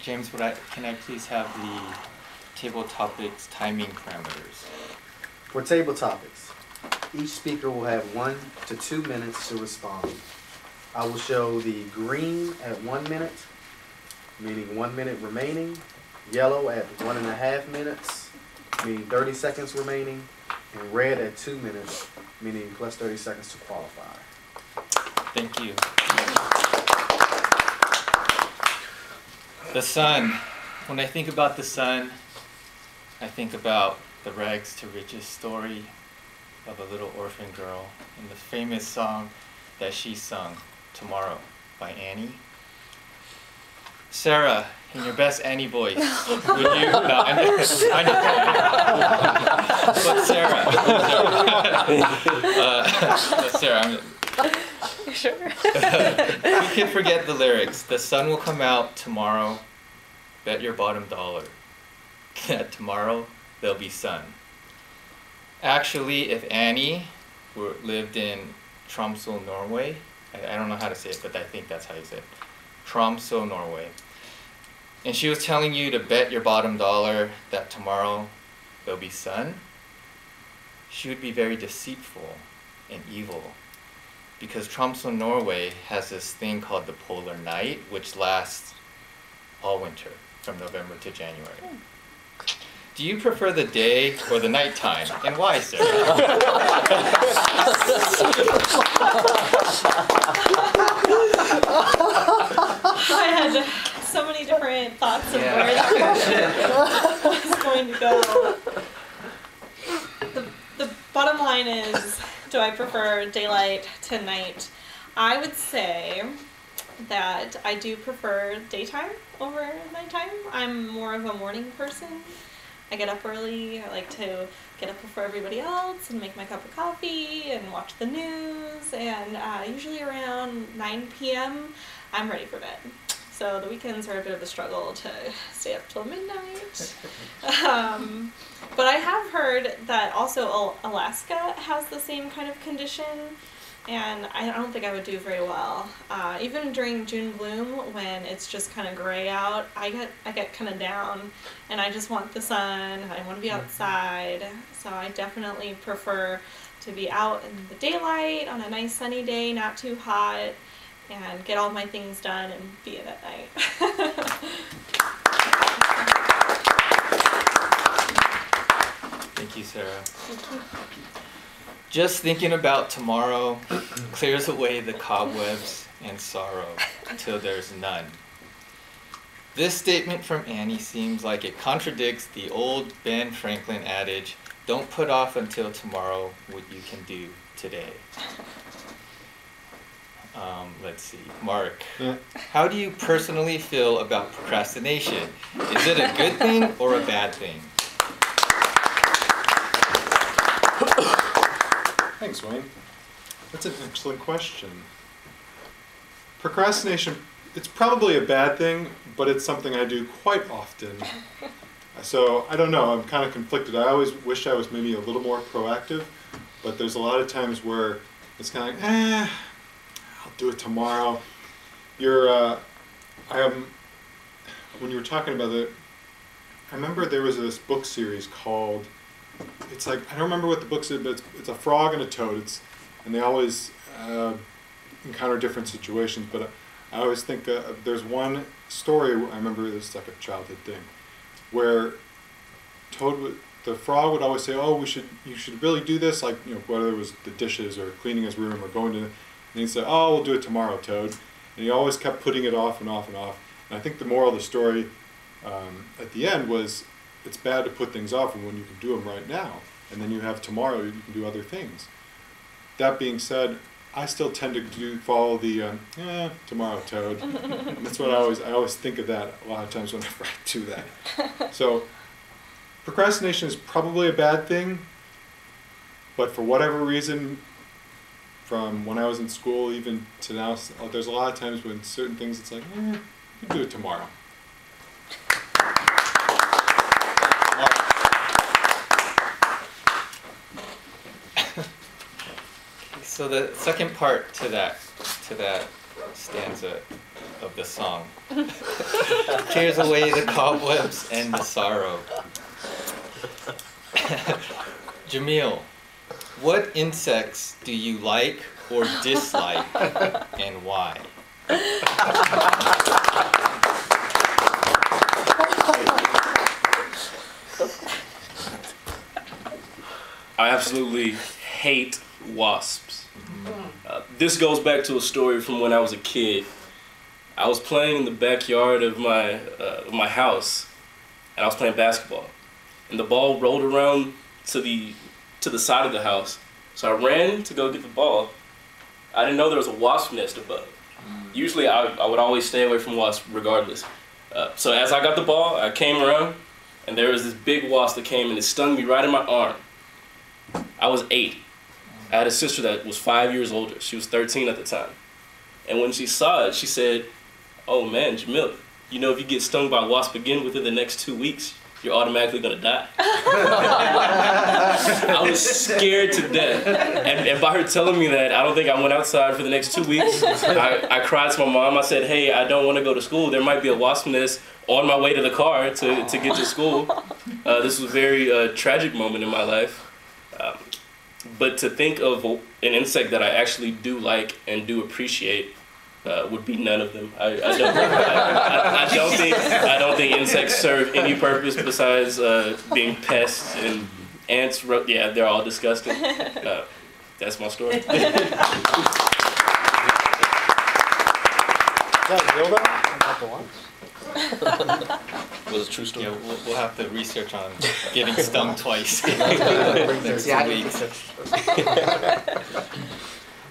James, can I please have the table topics timing parameters? For table topics, each speaker will have 1 to 2 minutes to respond. I will show the green at 1 minute, meaning 1 minute remaining, yellow at 1.5 minutes, meaning 30 seconds remaining, and red at 2 minutes, meaning plus 30 seconds to qualify. Thank you. The sun. When I think about the sun, I think about the rags to riches story of a little orphan girl and the famous song that she sung, Tomorrow, by Annie. Sarah, in your best Annie voice, would you? No, I know. But Sarah, Sure. we can forget the lyrics. The sun will come out tomorrow. Bet your bottom dollar that tomorrow there'll be sun. Actually, if Annie lived in Tromsø, Norway, I don't know how to say it, but I think that's how you say it. Tromsø, Norway. And she was telling you to bet your bottom dollar that tomorrow there'll be sun, she would be very deceitful and evil. Because Tromsø, Norway has this thing called the polar night, which lasts all winter, from November to January. Do you prefer the day or the nighttime? And why, Sarah? I had so many different thoughts of where that was going to go. The bottom line is, do I prefer daylight to night? I would say that I do prefer daytime over nighttime. I'm more of a morning person. I get up early. I like to get up before everybody else and make my cup of coffee and watch the news. And usually around 9 p.m. I'm ready for bed. So the weekends are a bit of a struggle to stay up till midnight. But I have heard that also Alaska has the same kind of condition, and I don't think I would do very well. Even during June bloom, when it's just kind of gray out, I get kind of down, and I just want the sun. I want to be outside, so I definitely prefer to be out in the daylight on a nice sunny day, not too hot, and get all my things done and be in at night. Thank you, Sarah. Thank you. Just thinking about tomorrow clears away the cobwebs and sorrow till there's none. This statement from Annie seems like it contradicts the old Ben Franklin adage, don't put off until tomorrow what you can do today. Let's see, Mark, how do you personally feel about procrastination? Is it a good thing or a bad thing? Thanks, Wayne. That's an excellent question. Procrastination, it's probably a bad thing, but it's something I do quite often. So I don't know, I'm kind of conflicted. I always wish I was maybe a little more proactive, but there's a lot of times where it's kind of like, I'll do it tomorrow. When you were talking about it, I remember there was this book series called, it's like, I don't remember what the book is, but it's a frog and a toad, and they always encounter different situations, but I always think there's one story, I remember this like a childhood thing, where the frog would always say, oh, you should really do this, like, you know, whether it was the dishes or cleaning his room or going to, and he'd say, oh, we'll do it tomorrow, Toad. And he always kept putting it off and off and off. And I think the moral of the story at the end was, it's bad to put things off when you can do them right now. And then you have tomorrow, you can do other things. That being said, I still tend to follow the, tomorrow, Toad. And that's what I always think of that a lot of times whenever I do that. So procrastination is probably a bad thing, but for whatever reason, from when I was in school even to now, there's a lot of times when certain things it's like, you can do it tomorrow. So the second part to that stanza of the song. Clears away the cobwebs and the sorrow. Jamil, what insects do you like or dislike, and why? I absolutely hate wasps. This goes back to a story from when I was a kid. I was playing in the backyard of my house, and I was playing basketball. And the ball rolled around to the side of the house. So I ran to go get the ball. I didn't know there was a wasp nest above. Usually I would always stay away from wasps regardless. So as I got the ball, I came around, and there was this big wasp that came and it stung me right in my arm. I was 8. I had a sister that was 5 years older. She was 13 at the time. And when she saw it, she said, "Oh man, Jamil, you know if you get stung by a wasp again within the next 2 weeks, you're automatically gonna die." I was scared to death. And by her telling me that, I don't think I went outside for the next 2 weeks. I cried to my mom. I said, "Hey, I don't want to go to school. There might be a wasp nest on my way to the car to get to school." This was a very tragic moment in my life. But to think of an insect that I actually do like and do appreciate would be none of them. I don't think insects serve any purpose besides being pests, and ants. Yeah, they're all disgusting. That's my story. Is that a dildo? About the wasp? Was a true story. Yeah, we'll have to research on getting stung twice next Yeah, I week. can-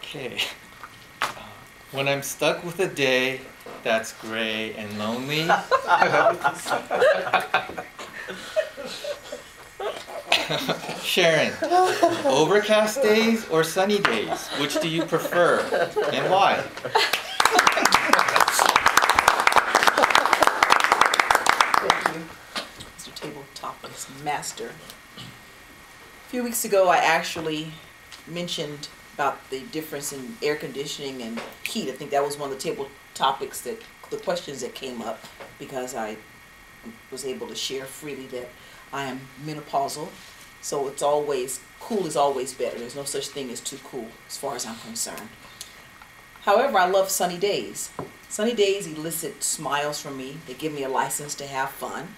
Okay. When I'm stuck with a day that's gray and lonely, Sharon, overcast days or sunny days? Which do you prefer, and why? Thank you, Mr. Table Topics Master. A few weeks ago, I actually mentioned about the difference in air conditioning and heat. I think that was one of the table topics the questions that came up, because I was able to share freely that I am menopausal. So it's always, cool is always better. There's no such thing as too cool as far as I'm concerned. However, I love sunny days. Sunny days elicit smiles from me. They give me a license to have fun.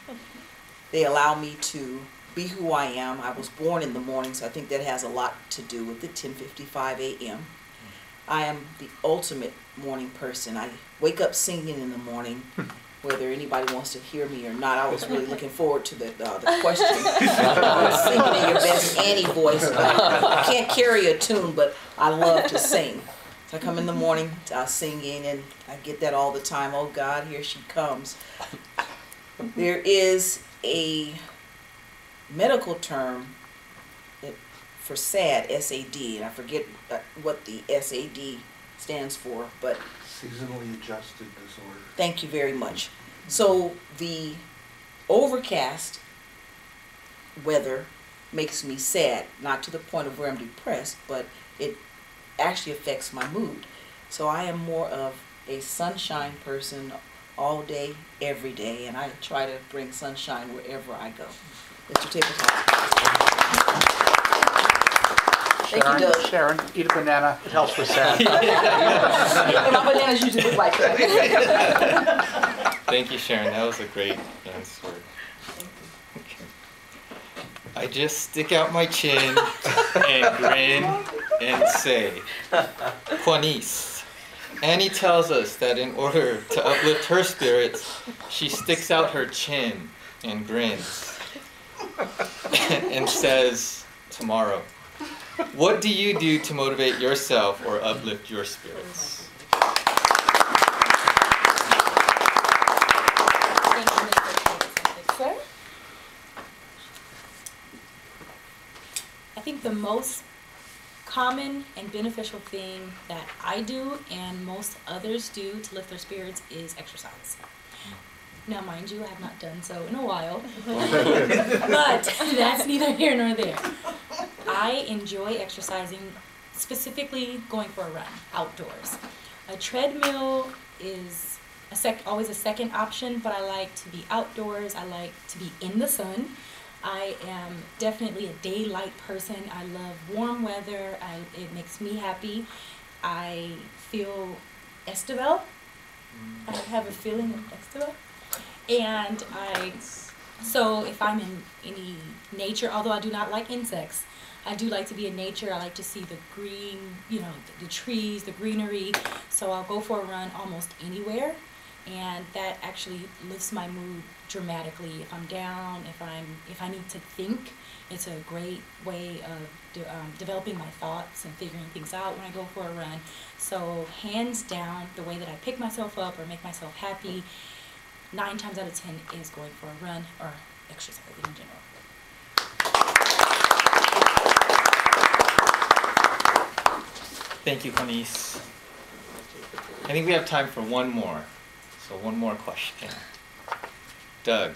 They allow me to be who I am. I was born in the morning, so I think that has a lot to do with it, 10:55 a.m. I am the ultimate morning person. I wake up singing in the morning, whether anybody wants to hear me or not. I was really looking forward to the question. Singing in your best Annie voice. I can't carry a tune, but I love to sing. So I come in the morning singing, and I get that all the time. Oh God, here she comes. There is a medical term for SAD, S-A-D, and I forget what the S-A-D stands for, but Seasonally adjusted disorder. thank you very much. So the overcast weather makes me sad, not to the point of where I'm depressed, but it actually affects my mood. So I am more of a sunshine person all day, every day, and I try to bring sunshine wherever I go. Mr. Tabletop. Thank you, Doug. Sharon, eat a banana. It helps with sad. And my bananas usually look like that. Thank you, Sharon. That was a great answer. Okay. I just stick out my chin and grin and say, Juanice. Annie tells us that in order to uplift her spirits, she sticks out her chin and grins and says, tomorrow. What do you do to motivate yourself or uplift your spirits? Thank you, Mr. Sir. I think the most common and beneficial thing that I do and most others do to lift their spirits is exercise. Now, mind you, I have not done so in a while, but that's neither here nor there. I enjoy exercising, specifically going for a run outdoors. A treadmill is always a second option, but I like to be outdoors. I like to be in the sun. I am definitely a daylight person. I love warm weather. It makes me happy. I feel Estevel. I have a feeling of Estevel. And so if I'm in any nature, although I do not like insects, I do like to be in nature. I like to see the green, the trees, the greenery. So I'll go for a run almost anywhere. And that actually lifts my mood dramatically. If I'm down, if I need to think, it's a great way of developing my thoughts and figuring things out when I go for a run. So hands down, the way that I pick myself up or make myself happy, 9 times out of 10 is going for a run or exercising in general. Thank you, Connie. I think we have time for one more. So one more question. Doug,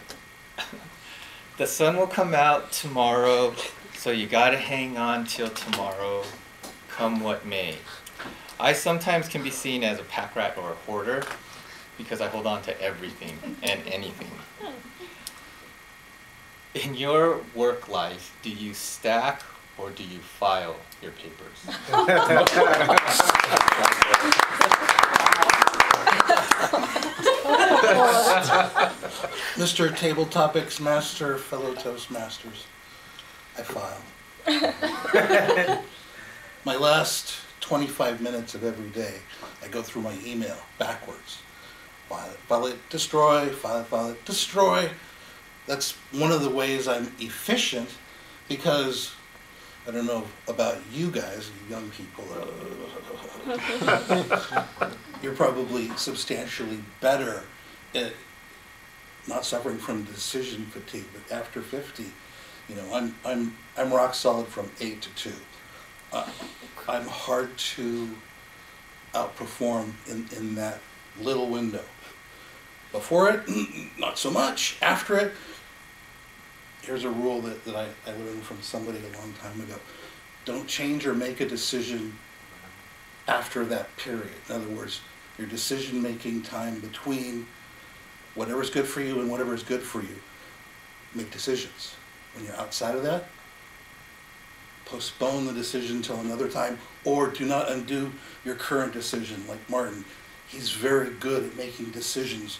the sun will come out tomorrow, so you gotta hang on till tomorrow, come what may. I sometimes can be seen as a pack rat or a hoarder because I hold on to everything and anything. In your work life, do you stack or do you file your papers? Mr. Table Topics Master, fellow Toastmasters, I file. My last 25 minutes of every day, I go through my email backwards. File it, destroy, file it, destroy. That's one of the ways I'm efficient because I don't know about you guys, you young people. You're probably substantially better at not suffering from decision fatigue, but after 50, I'm rock solid from 8 to 2. I'm hard to outperform in that little window. Before it, not so much. After it, here's a rule that I learned from somebody a long time ago. Don't change or make a decision after that period. In other words, your decision-making time between whatever's good for you and whatever is good for you. Make decisions. When you're outside of that, postpone the decision till another time, or do not undo your current decision. Like Martin, he's very good at making decisions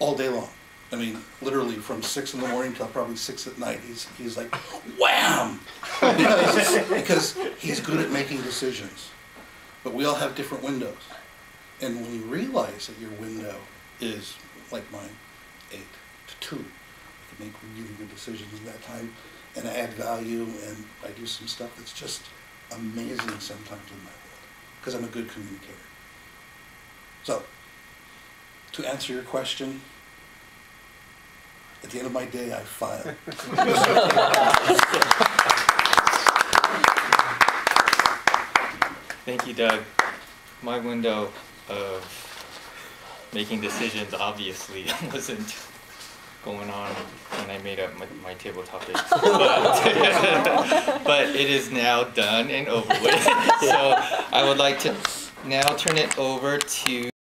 all day long. I mean, literally from 6 in the morning till probably 6 at night, he's like, wham! because he's good at making decisions. But we all have different windows. And when you realize that your window is, like mine, 8 to 2, I can make really good decisions in that time, and I add value, and I do some stuff that's just amazing sometimes in my world, because I'm a good communicator. So, to answer your question, at the end of my day, I file. Thank you, Doug. My window of making decisions obviously wasn't going on when I made up my table topics. But it is now done and over with. So I would like to now turn it over to